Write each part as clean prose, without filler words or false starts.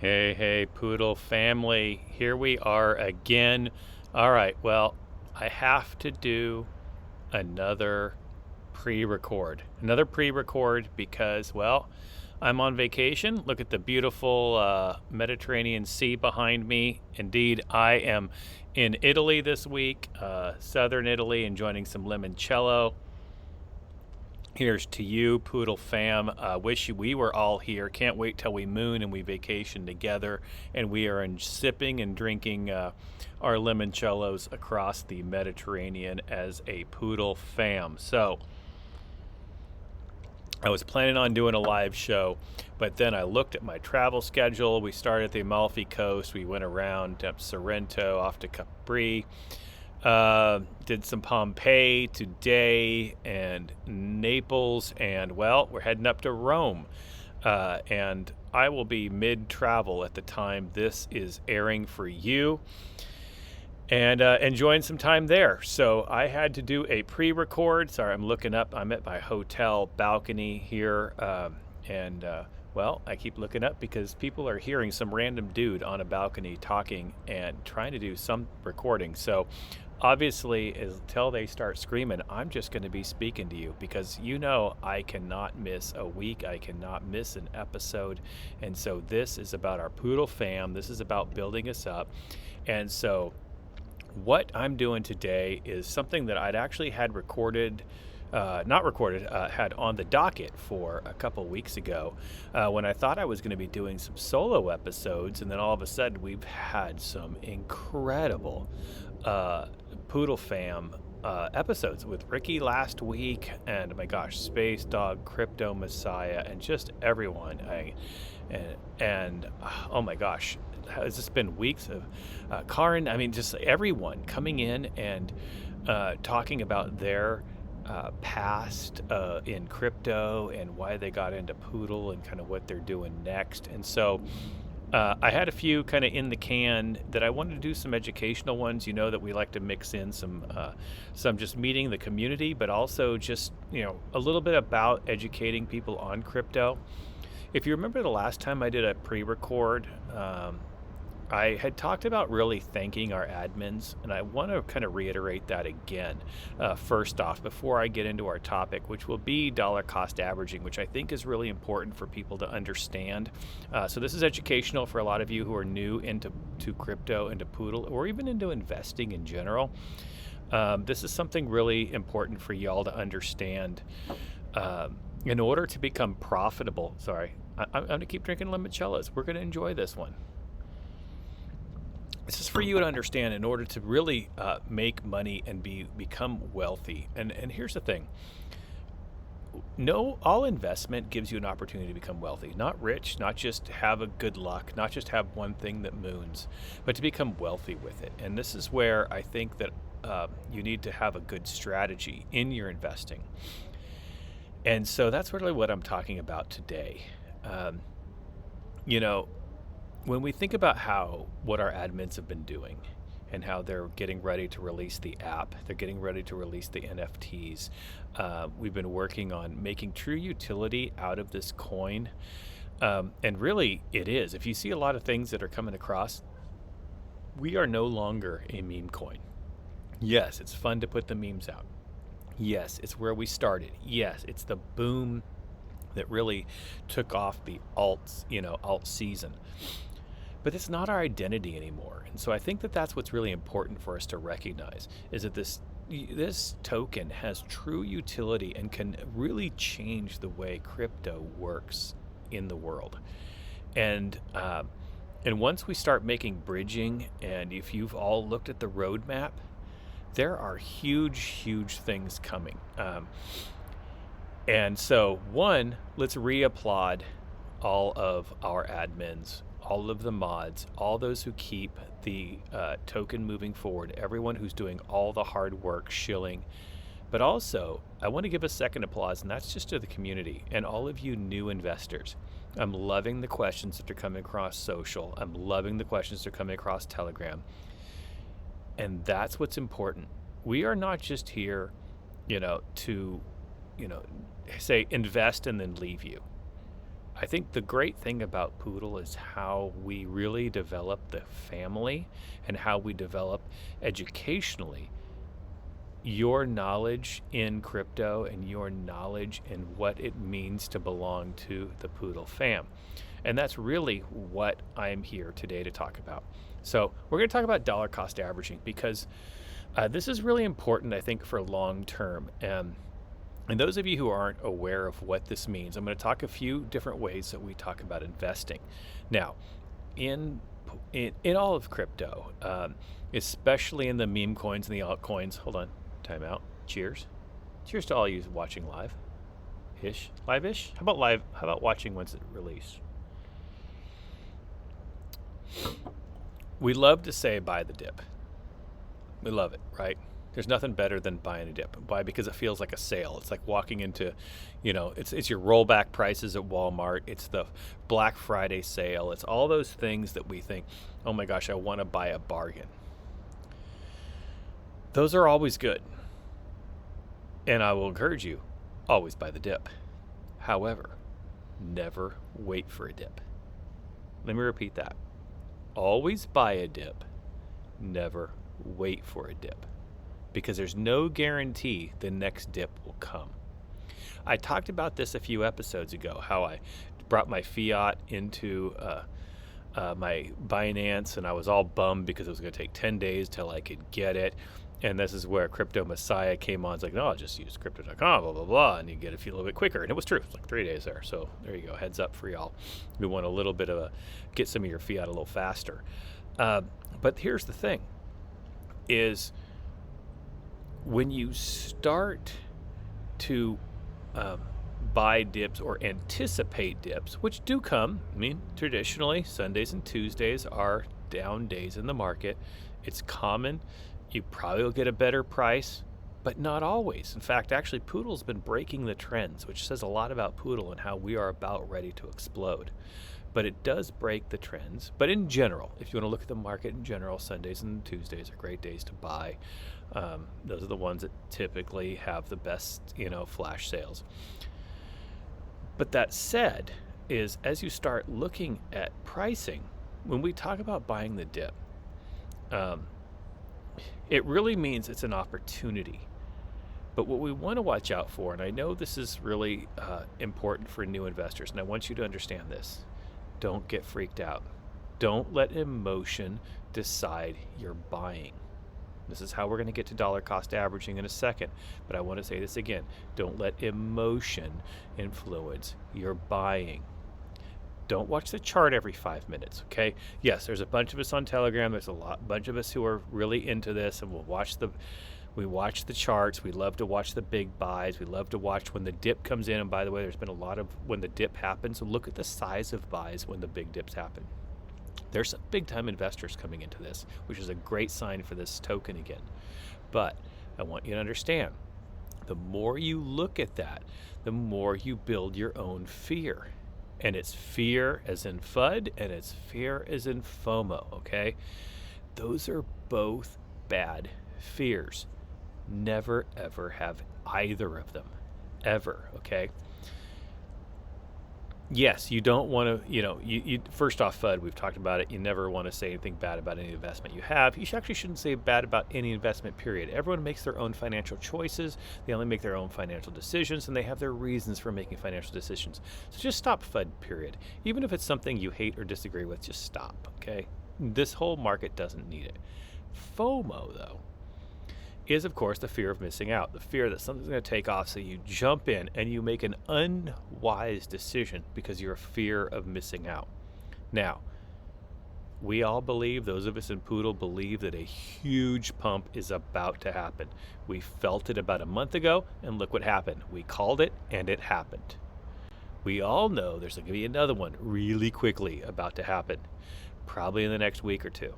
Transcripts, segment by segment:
Hey, Poodle family. Here we are again. All right, well, I have to do another pre-record. Another pre-record because, well, I'm on vacation. Look at the beautiful Mediterranean Sea behind me. Indeed, I am in Italy this week, southern Italy, enjoying some limoncello. Here's to you, Poodle fam. Wish we were all here. Can't wait till we moon and we vacation together. And we are sipping and drinking our limoncellos across the Mediterranean as a Poodle fam. So I was planning on doing a live show, but then I looked at my travel schedule. We started at the Amalfi Coast. We went around up Sorrento, off to Capri. Did some Pompeii today and Naples, and well, we're heading up to Rome. And I will be mid-travel at the time this is airing for you, and enjoying some time there. So I had to do a pre-record. Sorry, I'm looking up. I'm at my hotel balcony here, and well, I keep looking up because people are hearing some random dude on a balcony talking and trying to do some recording. So obviously, until they start screaming, I'm just going to be speaking to you because I cannot miss a week. I cannot miss an episode. And so this is about our Poodle fam. This is about building us up. And so what I'm doing today is something that I'd actually had recorded. Had on the docket for a couple weeks ago when I thought I was going to be doing some solo episodes, and then all of a sudden we've had some incredible Poodle Fam episodes with Ricky last week, and oh my gosh, Space Dog, Crypto Messiah, and just everyone. Oh my gosh, has this been weeks of Karin? I mean, just everyone coming in and talking about their past in crypto and why they got into Poodle and kind of what they're doing next. And so I had a few kind of in the can that I wanted to do some educational ones. You know that we like to mix in some just meeting the community, but also just a little bit about educating people on crypto. If you remember the last time I did a pre-record, I had talked about really thanking our admins, and I want to kind of reiterate that again. First off, before I get into our topic, which will be dollar cost averaging, which I think is really important for people to understand. So this is educational for a lot of you who are new into crypto, into Poodle, or even into investing in general. This is something really important for y'all to understand. In order to become profitable, I'm going to keep drinking limoncellos. We're going to enjoy this one. This is for you to understand in order to really make money and become wealthy. And here's the thing. All investment gives you an opportunity to become wealthy. Not rich, not just have a good luck, not just have one thing that moons, but to become wealthy with it. And this is where I think that you need to have a good strategy in your investing. And so that's really what I'm talking about today. When we think about what our admins have been doing and how they're getting ready to release the app, they're getting ready to release the NFTs. We've been working on making true utility out of this coin. And really it is. If you see a lot of things that are coming across, we are no longer a meme coin. Yes, it's fun to put the memes out. Yes, it's where we started. Yes, it's the boom that really took off the alt season. But it's not our identity anymore. And so I think that that's what's really important for us to recognize, is that this token has true utility and can really change the way crypto works in the world. And once we start making bridging, and if you've all looked at the roadmap, there are huge things coming. And so let's reapplaud all of our admins, all of the mods, all those who keep the token moving forward, everyone who's doing all the hard work shilling. But also, I want to give a second applause, and that's just to the community and all of you new investors. I'm loving the questions that are coming across social. I'm loving the questions that are coming across Telegram. And that's what's important. We are not just here, to say invest and then leave you. I think the great thing about Poodle is how we really develop the family and how we develop educationally your knowledge in crypto and your knowledge in what it means to belong to the Poodle fam. And that's really what I'm here today to talk about. So we're going to talk about dollar cost averaging because this is really important, I think, for long term. And those of you who aren't aware of what this means, I'm going to talk a few different ways that we talk about investing. Now, in all of crypto, especially in the meme coins and the altcoins, hold on, time out. Cheers. Cheers to all you watching live-ish. Live-ish? How about live? How about watching once it release? We love to say buy the dip. We love it, right? There's nothing better than buying a dip. Why? Because it feels like a sale. It's like walking into, it's your rollback prices at Walmart. It's the Black Friday sale. It's all those things that we think, oh my gosh, I want to buy a bargain. Those are always good. And I will encourage you, always buy the dip. However, never wait for a dip. Let me repeat that. Always buy a dip. Never wait for a dip. Because there's no guarantee the next dip will come. I talked about this a few episodes ago, how I brought my fiat into my Binance, and I was all bummed because it was going to take 10 days till I could get it. And this is where Crypto Messiah came on. It's like, no, I'll just use crypto.com, blah, blah, blah, and you get it a little bit quicker. And it was true. It's like 3 days there. So there you go. Heads up for y'all. We want a little bit of get some of your fiat a little faster. But here's the thing, is when you start to buy dips or anticipate dips, which do come, traditionally, Sundays and Tuesdays are down days in the market. It's common. You probably will get a better price, but not always. In fact, actually, Poodle's been breaking the trends, which says a lot about Poodle and how we are about ready to explode. But it does break the trends. But in general, if you want to look at the market in general, Sundays and Tuesdays are great days to buy. Those are the ones that typically have the best, flash sales. But that said, is as you start looking at pricing, when we talk about buying the dip, it really means it's an opportunity. But what we want to watch out for, and I know this is really important for new investors, and I want you to understand this, don't get freaked out. Don't let emotion decide your buying. This is how we're going to get to dollar cost averaging in a second. But I want to say this again. Don't let emotion influence your buying. Don't watch the chart every 5 minutes, okay? Yes, there's a bunch of us on Telegram. There's a bunch of us who are really into this, and we watch the charts. We love to watch the big buys. We love to watch when the dip comes in. And by the way, there's been a lot of when the dip happens. So look at the size of buys when the big dips happen. There's some big-time investors coming into this, which is a great sign for this token again. But I want you to understand, the more you look at that, the more you build your own fear. And it's fear as in FUD, and it's fear as in FOMO, okay? Those are both bad fears. Never, ever have either of them, ever, okay? Yes, you don't want to, you first off, FUD, we've talked about it. You never want to say anything bad about any investment you have. You actually shouldn't say bad about any investment, period. Everyone makes their own financial choices. They only make their own financial decisions, and they have their reasons for making financial decisions. So just stop FUD, period. Even if it's something you hate or disagree with, just stop, okay? This whole market doesn't need it. FOMO, though, is, of course, the fear of missing out, the fear that something's going to take off, so you jump in and you make an unwise decision because you're a fear of missing out. Now, we all believe, those of us in Poodle believe that a huge pump is about to happen. We felt it about a month ago, and look what happened. We called it, and it happened. We all know there's going to be another one really quickly about to happen, probably in the next week or two.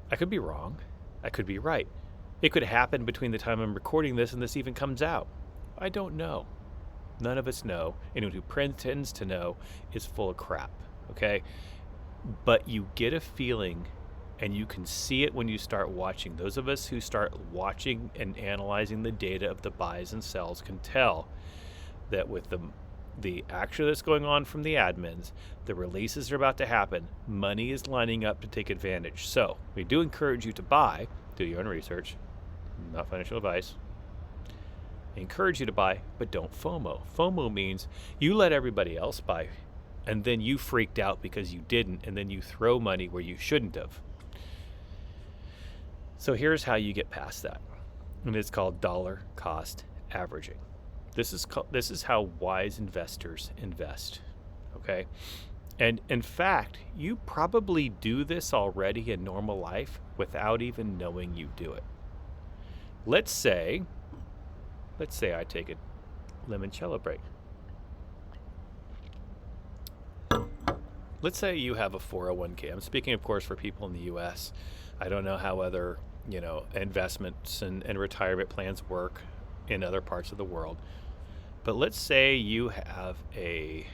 I could be wrong. I could be right. It could happen between the time I'm recording this and this even comes out. I don't know. None of us know. Anyone who pretends to know is full of crap, okay? But you get a feeling, and you can see it when you start watching. Those of us who start watching and analyzing the data of the buys and sells can tell that with the the action that's going on from the admins, the releases are about to happen, money is lining up to take advantage. So we do encourage you to buy, do your own research, not financial advice. I encourage you to buy, but don't FOMO. FOMO means you let everybody else buy, and then you freaked out because you didn't, and then you throw money where you shouldn't have. So here's how you get past that, and it's called dollar cost averaging. This is how wise investors invest, okay? And in fact, you probably do this already in normal life without even knowing you do it. Let's say I take a limoncello break. Let's say you have a 401k. I'm speaking, of course, for people in the U.S. I don't know how other, investments and retirement plans work in other parts of the world. But let's say you have a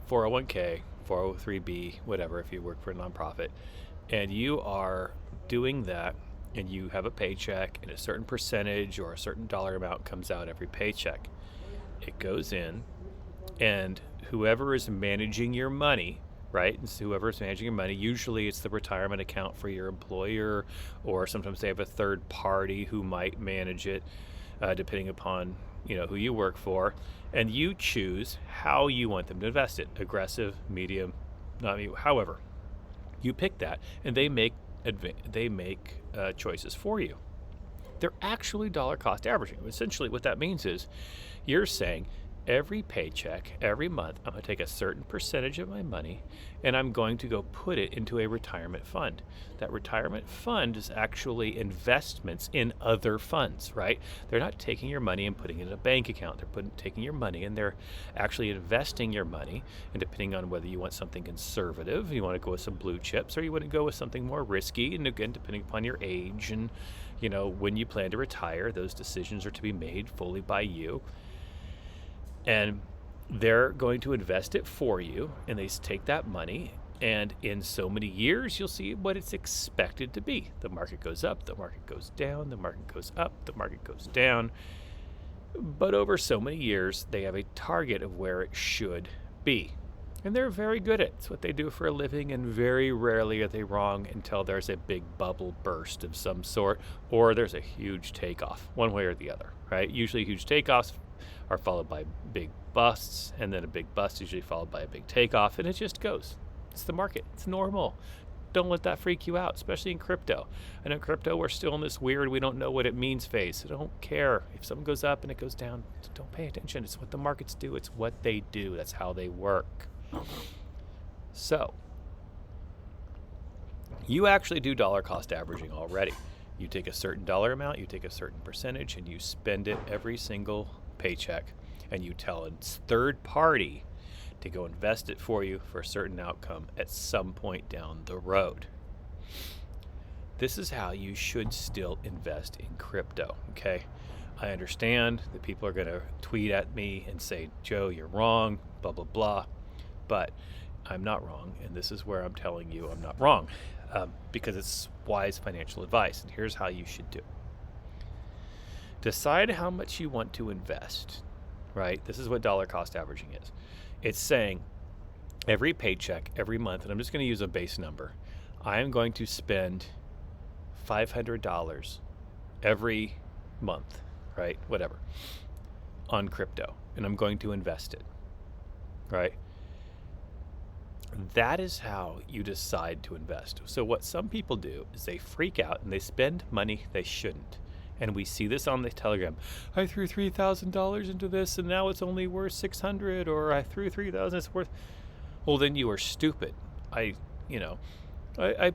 401k, 403b, whatever, if you work for a nonprofit, and you are doing that, and you have a paycheck, and a certain percentage or a certain dollar amount comes out every paycheck. It goes in, and whoever is managing your money, right? And so whoever is managing your money, usually it's the retirement account for your employer, or sometimes they have a third party who might manage it, depending upon who you work for, and you choose how you want them to invest it: aggressive, medium, however. You pick that, and they make choices for you. They're actually dollar cost averaging. Essentially, what that means is you're saying every paycheck, every month, I'm going to take a certain percentage of my money and I'm going to go put it into a retirement fund. That retirement fund is actually investments in other funds, right? They're not taking your money and putting it in a bank account. They're taking your money and they're actually investing your money. And depending on whether you want something conservative, you want to go with some blue chips, or you want to go with something more risky, and again, depending upon your age and when you plan to retire, those decisions are to be made fully by you. And they're going to invest it for you, and they take that money, and in so many years, you'll see what it's expected to be. The market goes up, the market goes down, the market goes up, the market goes down. But over so many years, they have a target of where it should be. And they're very good at it. It's what they do for a living, and very rarely are they wrong until there's a big bubble burst of some sort, or there's a huge takeoff, one way or the other, right? Usually huge takeoffs are followed by big busts, and then a big bust usually followed by a big takeoff, and it just goes. It's the market. It's normal. Don't let that freak you out, especially in crypto. And in crypto, we're still in this weird, we don't know what it means phase. So don't care. If something goes up and it goes down, don't pay attention. It's what the markets do. It's what they do. That's how they work. So you actually do dollar cost averaging already. You take a certain dollar amount, you take a certain percentage, and you spend it every single paycheck, and you tell a third party to go invest it for you for a certain outcome at some point down the road. This is how you should still invest in crypto, okay? I understand that people are going to tweet at me and say, Joe, you're wrong, blah, blah, blah, but I'm not wrong, and this is where I'm telling you I'm not wrong, because it's wise financial advice, and here's how you should do. Decide how much you want to invest, right? This is what dollar cost averaging is. It's saying every paycheck, every month, and I'm just going to use a base number, I am going to spend $500 every month, right? Whatever, on crypto, and I'm going to invest it, right? That is how you decide to invest. So what some people do is they freak out and they spend money they shouldn't. And we see this on the Telegram. I threw $3,000 into this and now it's only worth $600, or I threw $3,000, it's worth. Well, then you are stupid. I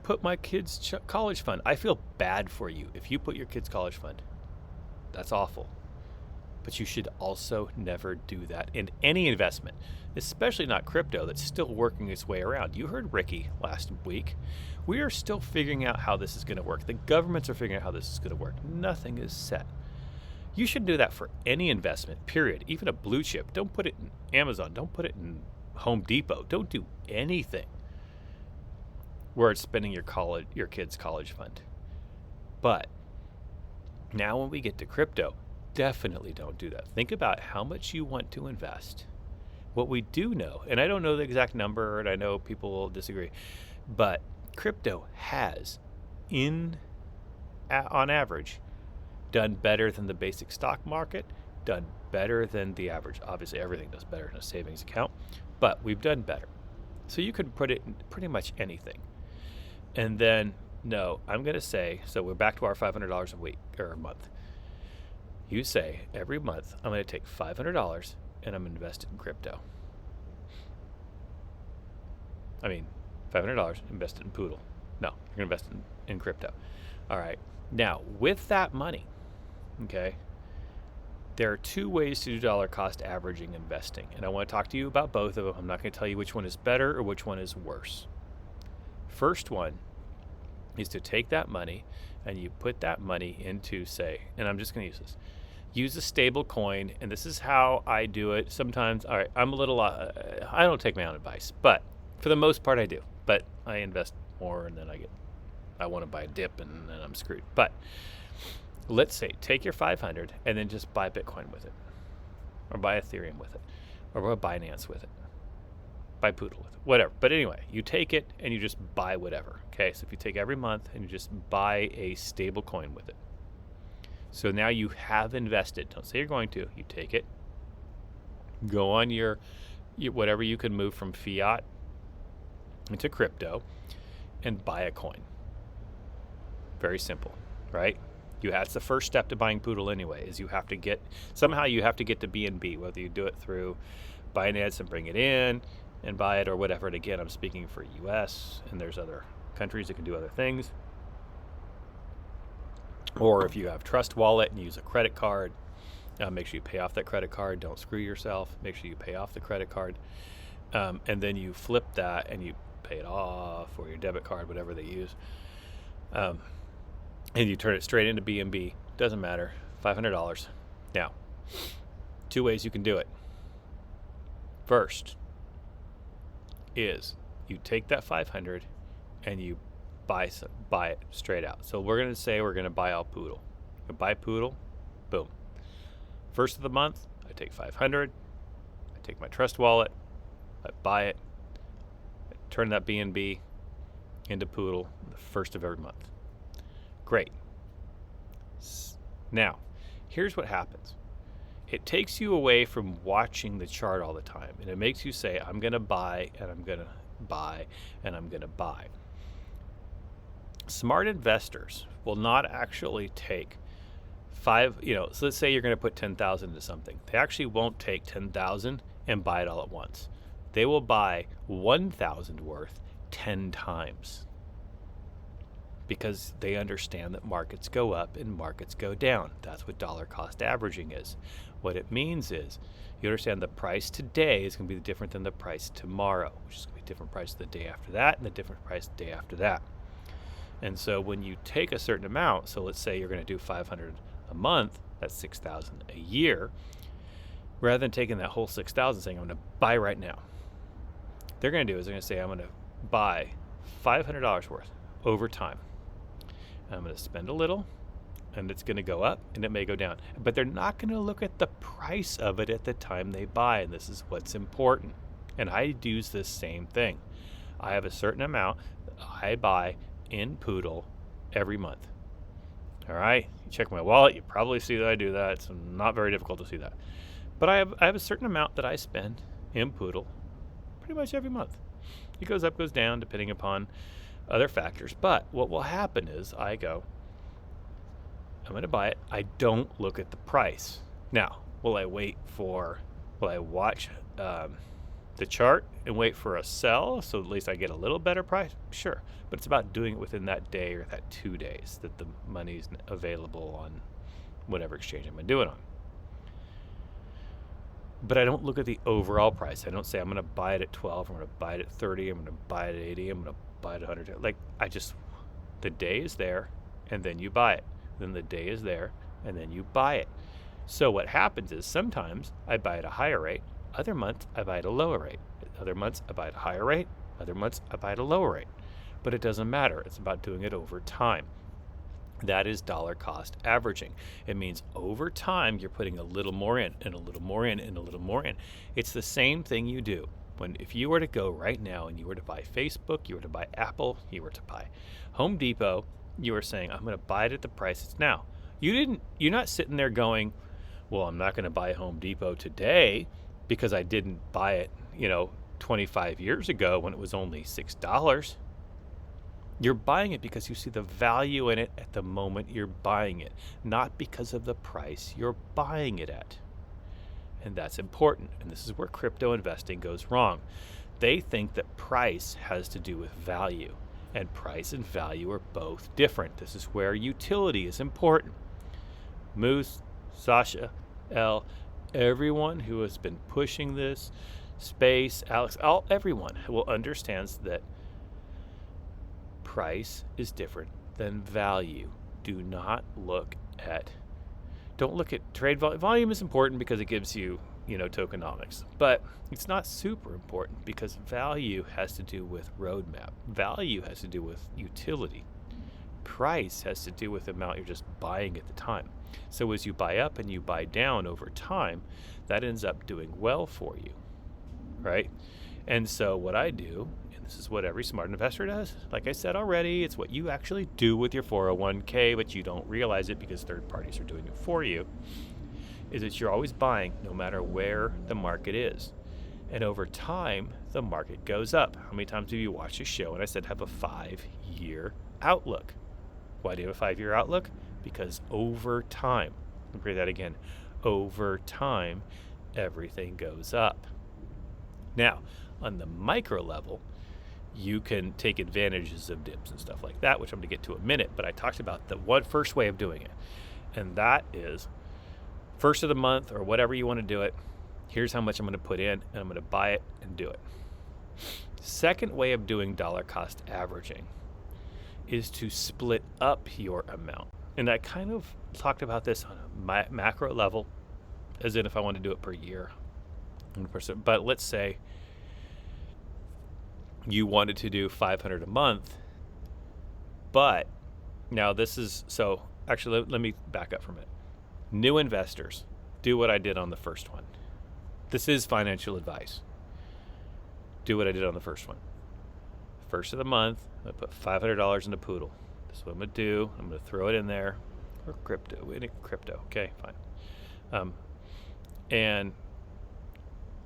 put my kids' college fund. I feel bad for you if you put your kids' college fund. That's awful. But you should also never do that in any investment, especially not crypto that's still working its way around. You heard Ricky last week. We are still figuring out how this is going to work. The governments are figuring out how this is going to work. Nothing is set. You should do that for any investment, period. Even a blue chip. Don't put it in Amazon. Don't put it in Home Depot. Don't do anything where it's spending your kid's college fund. But now when we get to crypto, definitely don't do that. Think about how much you want to invest. What we do know, and I don't know the exact number, and I know people will disagree, but crypto has, on average, done better than the basic stock market, done better than the average. Obviously, everything does better in a savings account, but we've done better. So you could put it in pretty much anything. And then, no, I'm going to say, so we're back to our $500 a week or a month. You say, every month, I'm going to take $500 and I'm invested in crypto. I mean, $500 invested in Poodle. No, you're going to invest in crypto. All right. Now, with that money, okay, there are two ways to do dollar cost averaging investing. And I want to talk to you about both of them. I'm not going to tell you which one is better or which one is worse. First one is to take that money and you put that money into, say, and I'm just going to use this. Use a stable coin, and this is how I do it. Sometimes, all right, I'm a little, I don't take my own advice, but for the most part I do. But I invest more, and then I want to buy a dip, and then I'm screwed. But let's say, take your 500 and then just buy Bitcoin with it, or buy Ethereum with it, or buy Binance with it, buy Poodle with it, whatever. But anyway, you take it and you just buy whatever. Okay, so if you take every month and you just buy a stable coin with it. So now you have invested. Don't say you're going to. You take it, go on your whatever you can move from fiat into crypto, and buy a coin. Very simple, right? That's the first step to buying Poodle anyway, is you have to get to BNB, whether you do it through Binance and bring it in and buy it or whatever. And again, I'm speaking for US, and there's other countries that can do other things. Or if you have Trust Wallet and use a credit card, make sure you pay off that credit card. Don't screw yourself. Make sure you pay off the credit card. And then you flip that and you pay it off, or your debit card, whatever they use. And you turn it straight into BNB. Doesn't matter. $500. Now, two ways you can do it. First is you take that 500 and you buy it straight out. So we're going to say we're going to buy all Poodle. You buy Poodle, boom. First of the month, I take 500. I take my Trust Wallet. I buy it. I turn that BNB into Poodle the first of every month. Great. Now, here's what happens. It takes you away from watching the chart all the time, and it makes you say, I'm going to buy, and I'm going to buy, and I'm going to buy. Smart investors will not actually take so let's say you're going to put 10,000 into something. They actually won't take 10,000 and buy it all at once. They will buy 1,000 worth 10 times, because they understand that markets go up and markets go down. That's what dollar cost averaging is. What it means is you understand the price today is going to be different than the price tomorrow, which is going to be a different price the day after that and a different price the day after that. And so when you take a certain amount, so let's say you're going to do 500 a month, that's 6,000 a year, rather than taking that whole 6,000 saying I'm going to buy right now, they're going to do is they're going to say I'm going to buy $500 worth over time. And I'm going to spend a little, and it's going to go up, and it may go down. But they're not going to look at the price of it at the time they buy, and this is what's important. And I use this same thing. I have a certain amount that I buy in Poodle every month. All right, you check my wallet, you probably see that I do that. It's not very difficult to see that. But I have a certain amount that I spend in Poodle pretty much every month. It goes up, goes down, depending upon other factors. But what will happen is I'm going to buy it. I don't look at the price. Now, will I watch the chart and wait for a sell so at least I get a little better price? Sure. But it's about doing it within that day or that 2 days that the money's available on whatever exchange I'm going to do it on. But I don't look at the overall price. I don't say I'm going to buy it at 12, I'm going to buy it at 30, I'm going to buy it at 80, I'm going to buy it at 100. The day is there, and then you buy it. Then the day is there, and then you buy it. So what happens is sometimes I buy at a higher rate, other months I buy at a lower rate. Other months I buy at a higher rate, other months I buy at a lower rate. But it doesn't matter. It's about doing it over time. That is dollar cost averaging. It means over time you're putting a little more in and a little more in and a little more in. It's the same thing you do if you were to go right now and you were to buy Facebook, you were to buy Apple, you were to buy Home Depot, you were saying, I'm going to buy it at the price it's now. You're not sitting there going, well, I'm not going to buy Home Depot today because I didn't buy it, 25 years ago when it was only $6. You're buying it because you see the value in it at the moment you're buying it, not because of the price you're buying it at. And that's important. And this is where crypto investing goes wrong. They think that price has to do with value, and price and value are both different. This is where utility is important. Moose, Sasha, L, everyone who has been pushing this, Space, Alex, everyone will understands that price is different than value. Don't look at trade volume. Volume is important because it gives you, tokenomics, but it's not super important because value has to do with roadmap. Value has to do with utility. Price has to do with the amount you're just buying at the time. So as you buy up and you buy down over time, that ends up doing well for you, right? And so what I do, and this is what every smart investor does, like I said already, it's what you actually do with your 401k, but you don't realize it because third parties are doing it for you, is that you're always buying no matter where the market is. And over time, the market goes up. How many times have you watched a show and I said have a 5-year outlook? Why do you have a 5-year outlook? Because over time, let me read that again, over time, everything goes up. Now, on the micro level, you can take advantages of dips and stuff like that, which I'm going to get to in a minute, but I talked about the first way of doing it, and that is first of the month or whatever you want to do it, here's how much I'm going to put in, and I'm going to buy it and do it. Second way of doing dollar cost averaging is to split up your amount. And I kind of talked about this on a macro level, as in if I want to do it per year. But let's say you wanted to do $500 a month, but now this is, so actually let me back up for a minute. New investors, do what I did on the first one. This is financial advice. Do what I did on the first one. First of the month, I'm going to put $500 into Poodle. This is what I'm going to do. I'm going to throw it in there. Or crypto. Okay, fine. And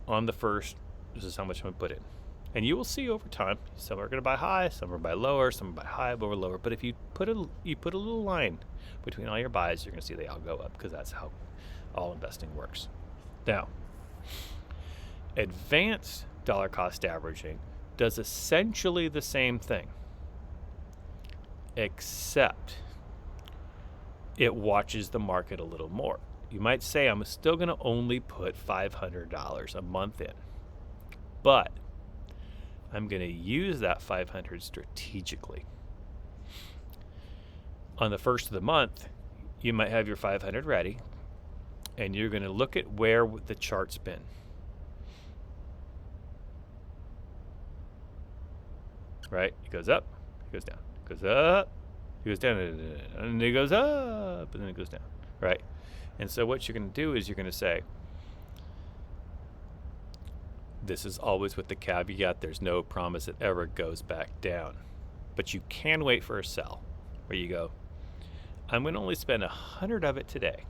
on the first, this is how much I'm going to put in. And you will see over time, some are going to buy high, some are buy lower, some buy high, over lower. But if you put a little line between all your buys, you're going to see they all go up because that's how all investing works. Now, advanced dollar cost averaging does essentially the same thing, except it watches the market a little more. You might say, I'm still going to only put $500 a month in, but I'm going to use that $500 strategically. On the first of the month, you might have your $500 ready, and you're going to look at where the chart's been. Right? It goes up, it goes down, it goes up, it goes down, and it goes up, and then it goes down. Right? And so what you're going to do is you're going to say, this is always with the caveat, there's no promise it ever goes back down. But you can wait for a sell, where you go, I'm going to only spend 100 of it today.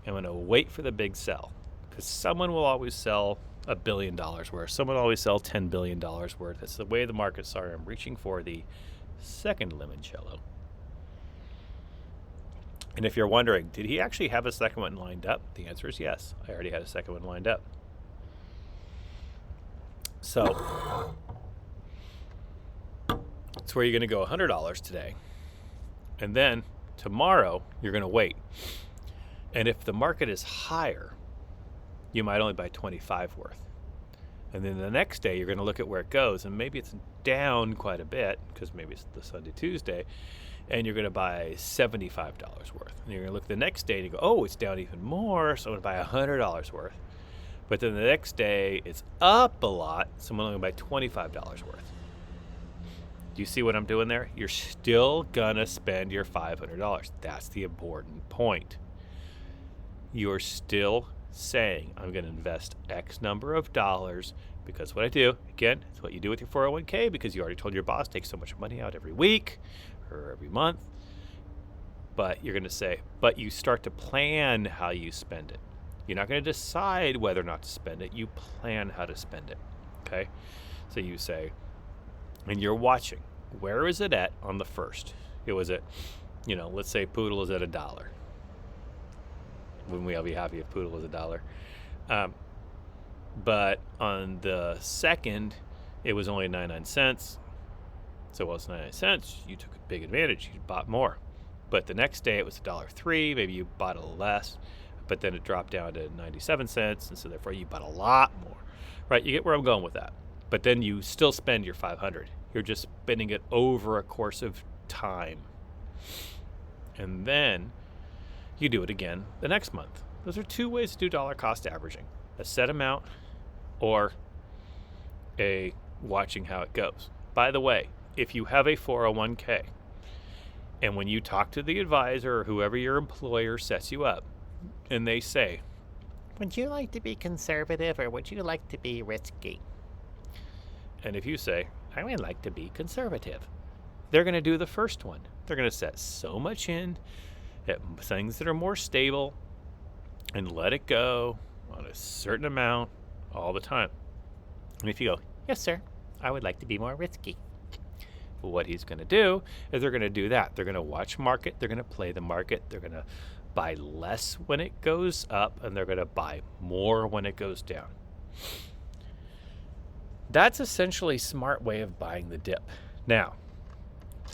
I'm going to wait for the big sell, because someone will always sell $1 billion worth. Someone will always sell $10 billion worth. That's the way the markets are. I'm reaching for the second limoncello. And if you're wondering, did he actually have a second one lined up? The answer is yes. I already had a second one lined up. So it's where you're going to go $100 today. And then tomorrow, you're going to wait. And if the market is higher, you might only buy 25 worth. And then the next day, you're going to look at where it goes. And maybe it's down quite a bit, because maybe it's the Sunday, Tuesday. And you're going to buy $75 worth. And you're going to look the next day and you go, oh, it's down even more, so I'm going to buy $100 worth. But then the next day, it's up a lot, so I'm only going to buy $25 worth. Do you see what I'm doing there? You're still gonna spend your $500. That's the important point. You're still saying, I'm gonna invest X number of dollars, because what I do, again, it's what you do with your 401k, because you already told your boss, take so much money out every week or every month. But you're gonna say, but you start to plan how you spend it. You're not gonna decide whether or not to spend it. You plan how to spend it, okay? So you say, and you're watching, where is it at on the first? It was at, let's say Poodle is at $1. Wouldn't we all be happy if Poodle was $1? But on the second, it was only 99 cents. So while it's 99 cents, you took a big advantage. You bought more. But the next day, it was $1.03. Maybe you bought a little less. But then it dropped down to 97 cents. And so therefore, you bought a lot more. Right? You get where I'm going with that. But then you still spend your $500. You're just spending it over a course of time. And then you do it again the next month. Those are two ways to do dollar cost averaging. A set amount or a watching how it goes. By the way, if you have a 401k and when you talk to the advisor or whoever your employer sets you up and they say, would you like to be conservative or would you like to be risky? And if you say, I would like to be conservative, they're going to do the first one. They're going to set so much in at things that are more stable and let it go on a certain amount all the time. And if you go, yes, sir, I would like to be more risky. Well, what he's going to do is they're going to do that. They're going to watch market. They're going to play the market. They're going to buy less when it goes up, and they're going to buy more when it goes down. That's essentially a smart way of buying the dip. Now,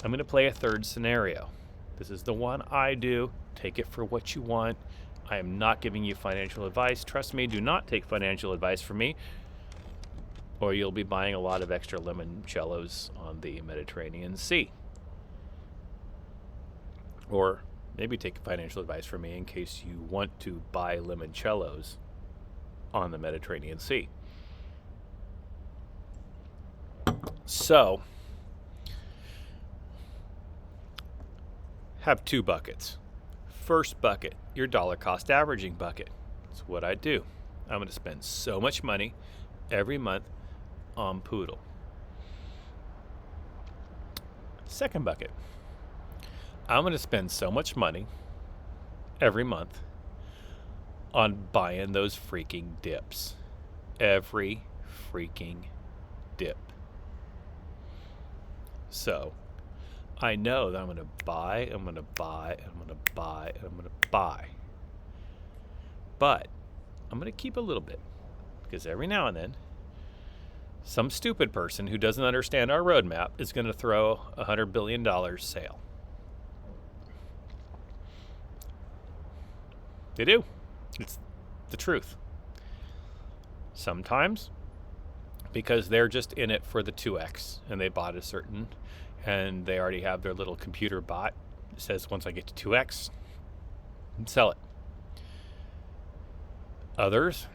I'm going to play a third scenario. This is the one I do. Take it for what you want. I am not giving you financial advice. Trust me, do not take financial advice from me, or you'll be buying a lot of extra limoncellos on the Mediterranean Sea. Or maybe take financial advice from me in case you want to buy limoncellos on the Mediterranean Sea. So, have two buckets. First bucket, your dollar cost averaging bucket. That's what I do. I'm going to spend so much money every month on Poodle. Second bucket, I'm going to spend so much money every month on buying those freaking dips. Every freaking dip. So, I know that I'm going to buy, I'm going to buy, I'm going to buy, and I'm going to buy. But I'm going to keep a little bit, because every now and then, some stupid person who doesn't understand our roadmap is going to throw a $100 billion sale. They do. It's the truth. Sometimes, because they're just in it for the 2x, and they bought a certain, and they already have their little computer bot that says, once I get to 2x, sell it. Others,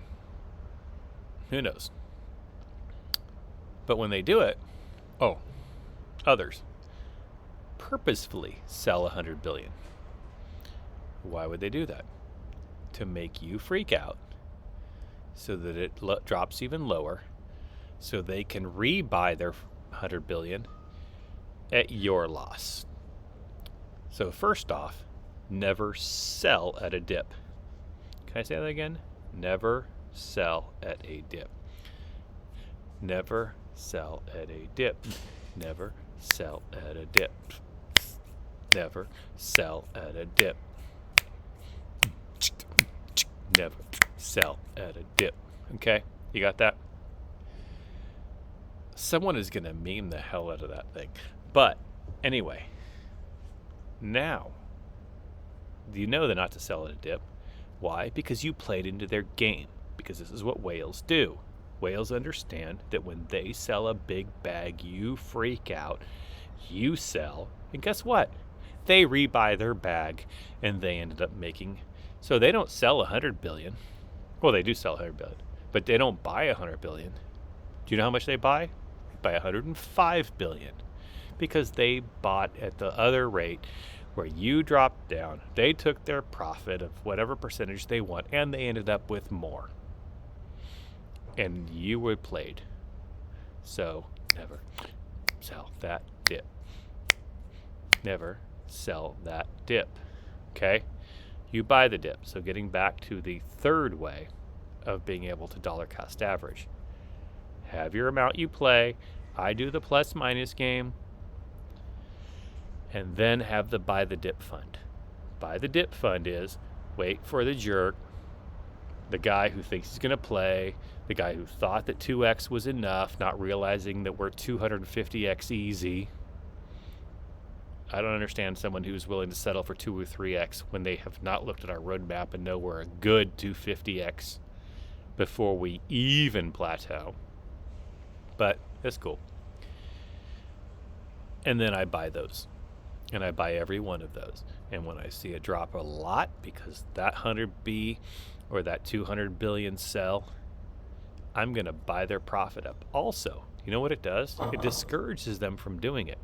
who knows? But when they do it, others purposefully sell 100 billion. Why would they do that? To make you freak out so that it drops even lower, so they can rebuy their 100 billion at your loss. So first off, never sell at a dip. Can I say that again? Never sell at a dip. Never sell at a dip. Never sell at a dip. Never sell at a dip. Never sell at a dip. Okay? You got that? Someone is going to meme the hell out of that thing. But anyway, now you know they're not to sell at a dip. Why? Because you played into their game. Because this is what whales do. Whales understand that when they sell a big bag, you freak out, you sell, and guess what? They rebuy their bag, and they ended up making. So they don't sell 100 billion. Well, they do sell 100 billion, but they don't buy 100 billion. Do you know how much they buy? They buy 105 billion. because they bought at the other rate where you dropped down. They took their profit of whatever percentage they want, and they ended up with more. And you were played. So never sell that dip. Never sell that dip. Okay? You buy the dip. So getting back to the third way of being able to dollar cost average. Have your amount you play. I do the plus minus game. And then have the buy the dip fund. Buy the dip fund is wait for the jerk, the guy who thinks he's going to play, the guy who thought that 2x was enough, not realizing that we're 250x easy. I don't understand someone who's willing to settle for 2 or 3x when they have not looked at our roadmap and know we're a good 250x before we even plateau. But it's cool. And then I buy those. And I buy every one of those. And when I see it drop a lot, because that 100B or that 200 billion sell, I'm going to buy their profit up. Also, you know what it does? It discourages them from doing it.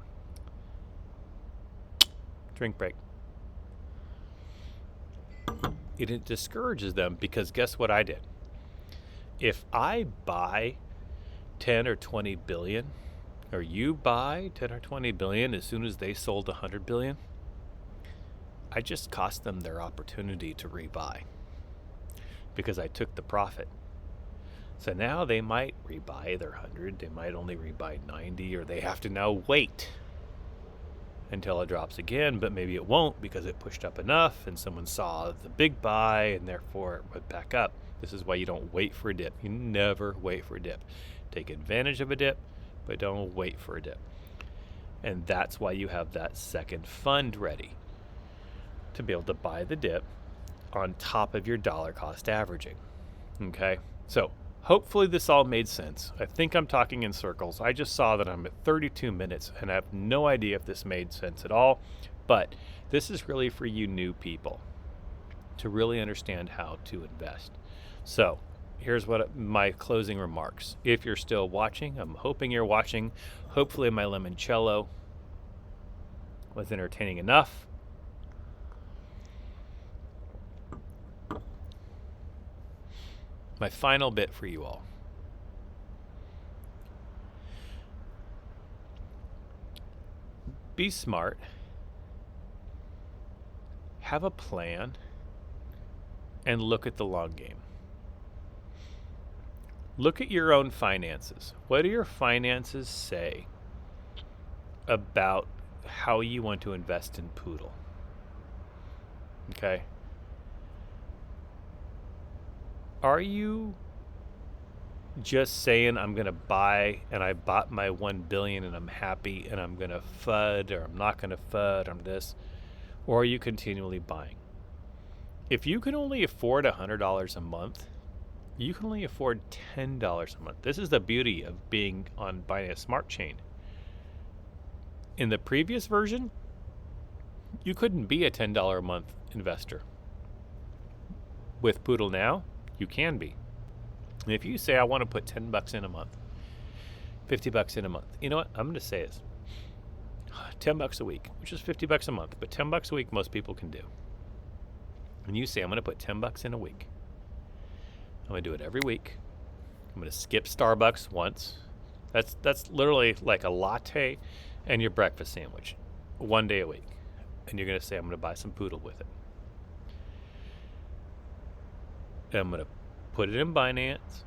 Drink break. It discourages them because guess what I did? If I buy 10 or 20 billion, or you buy 10 or 20 billion as soon as they sold 100 billion, I just cost them their opportunity to rebuy because I took the profit. So now they might rebuy their 100, they might only rebuy 90, or they have to now wait until it drops again, but maybe it won't because it pushed up enough and someone saw the big buy and therefore it went back up. This is why you don't wait for a dip. You never wait for a dip. Take advantage of a dip, but don't wait for a dip. And that's why you have that second fund ready to be able to buy the dip on top of your dollar cost averaging. Okay, so hopefully this all made sense. I think I'm talking in circles. I just saw that I'm at 32 minutes and I have no idea if this made sense at all, but this is really for you new people to really understand how to invest. So here's what my closing remarks. If you're still watching, I'm hoping you're watching. Hopefully my limoncello was entertaining enough. My final bit for you all. Be smart. Have a plan. And look at the long game. Look at your own finances. What do your finances say about how you want to invest in Poodle? Okay. Are you just saying I'm going to buy and I bought my 1 billion and I'm happy and I'm going to FUD or I'm not going to FUD, I'm this, or are you continually buying? If you can only afford $100 a month, you can only afford $10 a month. This is the beauty of being on buying a smart chain. In the previous version, you couldn't be a $10 a month investor. With Poodle now, you can be. And if you say, I want to put 10 bucks in a month, 50 bucks in a month, you know what? I'm going to say is 10 bucks a week, which is 50 bucks a month, but 10 bucks a week most people can do. And you say, I'm going to put 10 bucks in a week. I'm going to do it every week. I'm going to skip Starbucks once. That's literally like a latte and your breakfast sandwich 1 day a week. And you're going to say, I'm going to buy some Poodle with it. And I'm going to put it in Binance.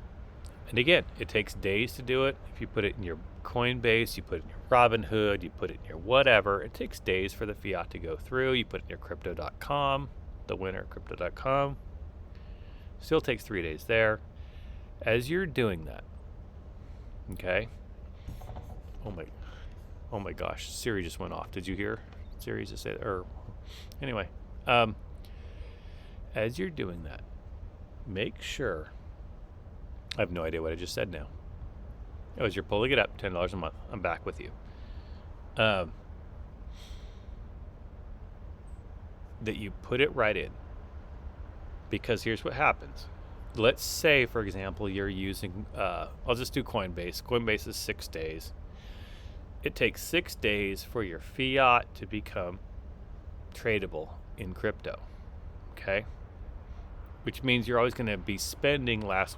And again, it takes days to do it. If you put it in your Coinbase, you put it in your Robinhood, you put it in your whatever, it takes days for the fiat to go through. You put it in your crypto.com, the winner crypto.com. Still takes 3 days there. As you're doing that, okay? Oh my gosh, Siri just went off. Did you hear Siri just say that? Or anyway, as you're doing that, make sure. I have no idea what I just said now. Oh, as you're pulling it up, $10 a month. I'm back with you. That you put it right in. Because here's what happens. Let's say, for example, you're using, I'll just do Coinbase. Coinbase is 6 days. It takes 6 days for your fiat to become tradable in crypto. Okay? Which means you're always going to be spending last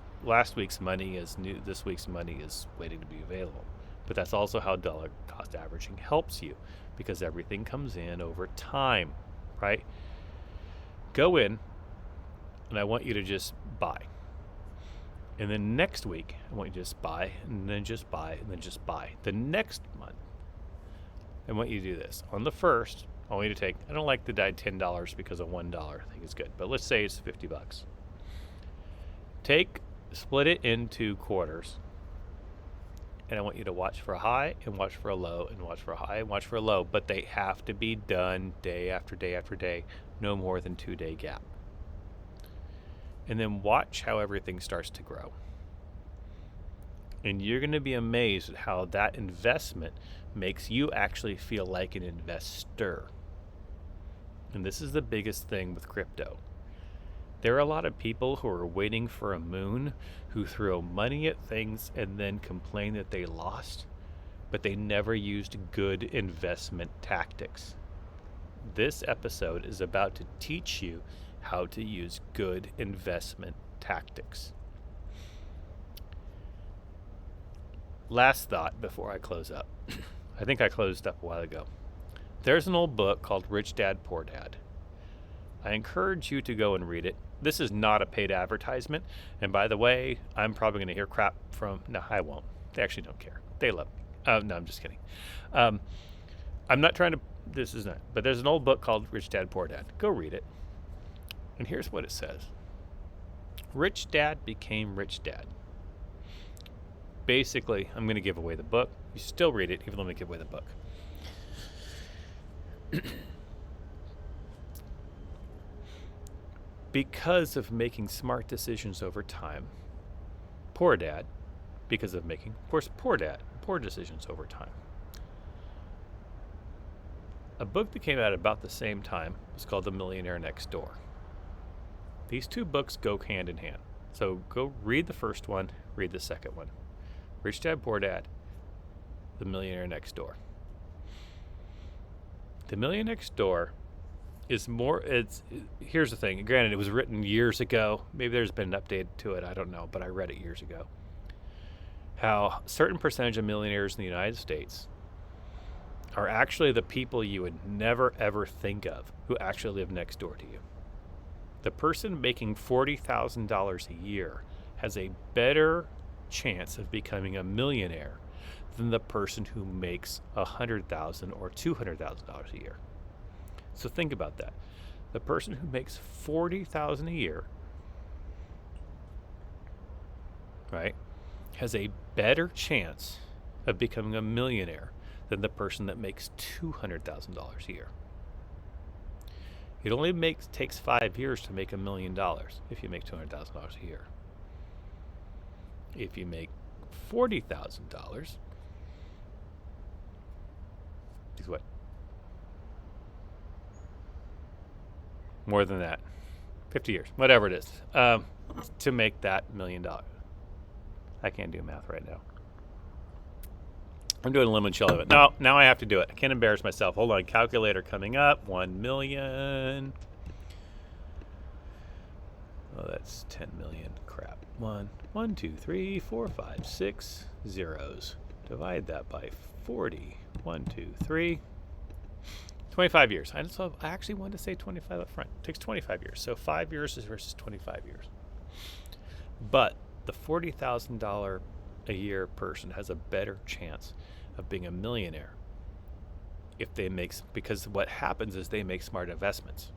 week's money as this week's money is waiting to be available. But that's also how dollar cost averaging helps you, because everything comes in over time, right? Go in, and I want you to just buy. And then next week, I want you to just buy, and then just buy, and then just buy. The next month, I want you to do this. On the first, I want you to take, I don't like the $10 because of $1. I think it's good. But let's say it's $50. Split it into quarters. And I want you to watch for a high and watch for a low and watch for a high and watch for a low. But they have to be done day after day after day, no more than 2-day gap. And then watch how everything starts to grow. And you're going to be amazed at how that investment makes you actually feel like an investor. And this is the biggest thing with crypto. There are a lot of people who are waiting for a moon, who throw money at things and then complain that they lost, but they never used good investment tactics. This episode is about to teach you how to use good investment tactics. Last thought before I close up. I think I closed up a while ago. There's an old book called Rich Dad, Poor Dad. I encourage you to go and read it. This is not a paid advertisement. And by the way, I'm probably going to hear crap from... No, I won't. They actually don't care. They love me. No, I'm just kidding. I'm not trying to... This is not... But there's an old book called Rich Dad, Poor Dad. Go read it. And here's what it says. Rich Dad became Rich Dad. Basically, I'm going to give away the book. You still read it, even though I'm going to give away the book. Because of making smart decisions over time, poor dad, because of making, of course, poor decisions over time. A book that came out about the same time was called The Millionaire Next Door. These two books go hand in hand. So go read the first one, read the second one. Rich Dad, Poor Dad, The Millionaire Next Door. The Millionaire Next Door is more, here's the thing. Granted, it was written years ago. Maybe there's been an update to it. I don't know, but I read it years ago. How a certain percentage of millionaires in the United States are actually the people you would never, ever think of who actually live next door to you. The person making $40,000 a year has a better chance of becoming a millionaire than the person who makes $100,000 or $200,000 a year. So think about that. The person who makes $40,000 a year, right, has a better chance of becoming a millionaire than the person that makes $200,000 a year. It only takes 5 years to make $1 million if you make $200,000 a year. If you make $40,000, is what? More than that. 50 years, whatever it is, to make that $1 million. I can't do math right now. I'm doing a lemon chill of it. No, now I have to do it. I can't embarrass myself. Hold on, calculator coming up. 1 million. Oh, that's 10 million. Crap. 1, 2, 3, 4, 5, 6 zeros. Divide that by 40. 1, 2, 3. 25 years. I actually wanted to say 25 up front. It takes 25 years. So 5 years versus 25 years. But the $40,000 a year person has a better chance of being a millionaire if they because what happens is they make smart investments.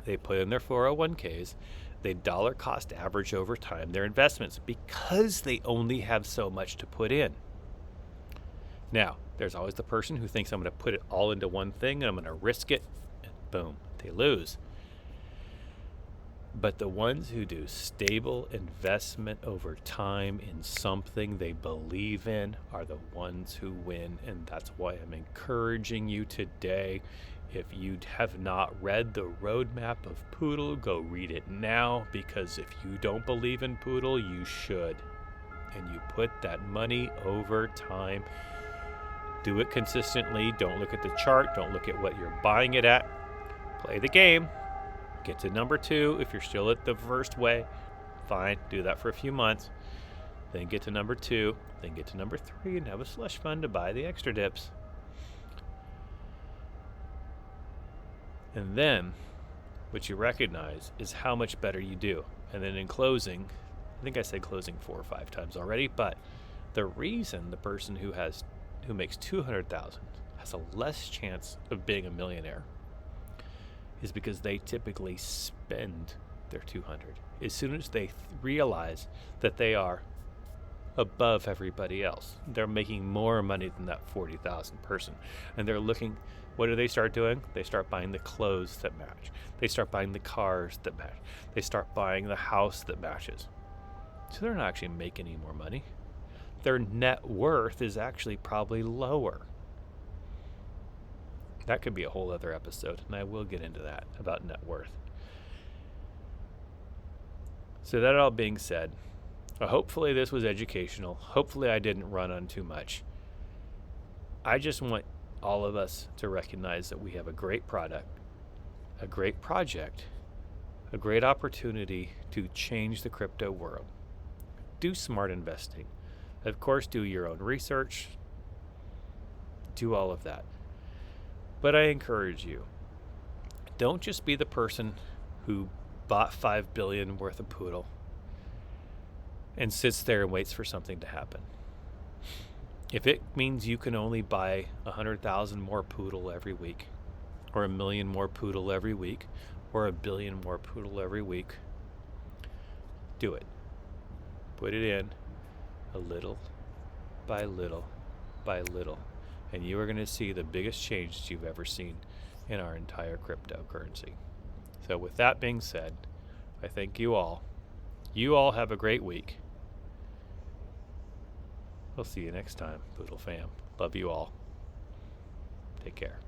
They put in their 401ks, they dollar cost average over time their investments because they only have so much to put in. Now, there's always the person who thinks I'm going to put it all into one thing and I'm going to risk it, and boom, they lose. But the ones who do stable investment over time in something they believe in are the ones who win. And that's why I'm encouraging you today. If you have not read the roadmap of Poodle, go read it now, because if you don't believe in Poodle, you should. And you put that money over time Do it consistently. Don't look at the chart. Don't look at what you're buying it at. Play the game. Get to number 2. If you're still at the first way, fine. Do that for a few months. Then get to number 2. Then get to number 3 and have a slush fund to buy the extra dips. And then what you recognize is how much better you do. And then in closing, I think I said closing 4 or 5 times already, but the reason the person who makes $200,000 has a less chance of being a millionaire is because they typically spend their $200 as soon as they realize that they are above everybody else. They're making more money than that 40,000 person, and they're looking. What do they start doing? They start buying the clothes that match. They start buying the cars that match. They start buying the house that matches. So they're not actually making any more money. Their net worth is actually probably lower. That could be a whole other episode, and I will get into that about net worth. So that all being said, hopefully this was educational. Hopefully I didn't run on too much. I just want all of us to recognize that we have a great product, a great project, a great opportunity to change the crypto world. Do smart investing. Of course, do your own research. Do all of that. But I encourage you, don't just be the person who bought $5 billion worth of Poodle and sits there and waits for something to happen. If it means you can only buy 100,000 more Poodle every week, or 1 million more Poodle every week, or 1 billion more Poodle every week, do it. Put it in a little by little by little, and you are going to see the biggest change you've ever seen in our entire cryptocurrency. So with that being said, I thank you all. You all have a great week. We'll see you next time, Poodle fam. Love you all. Take care.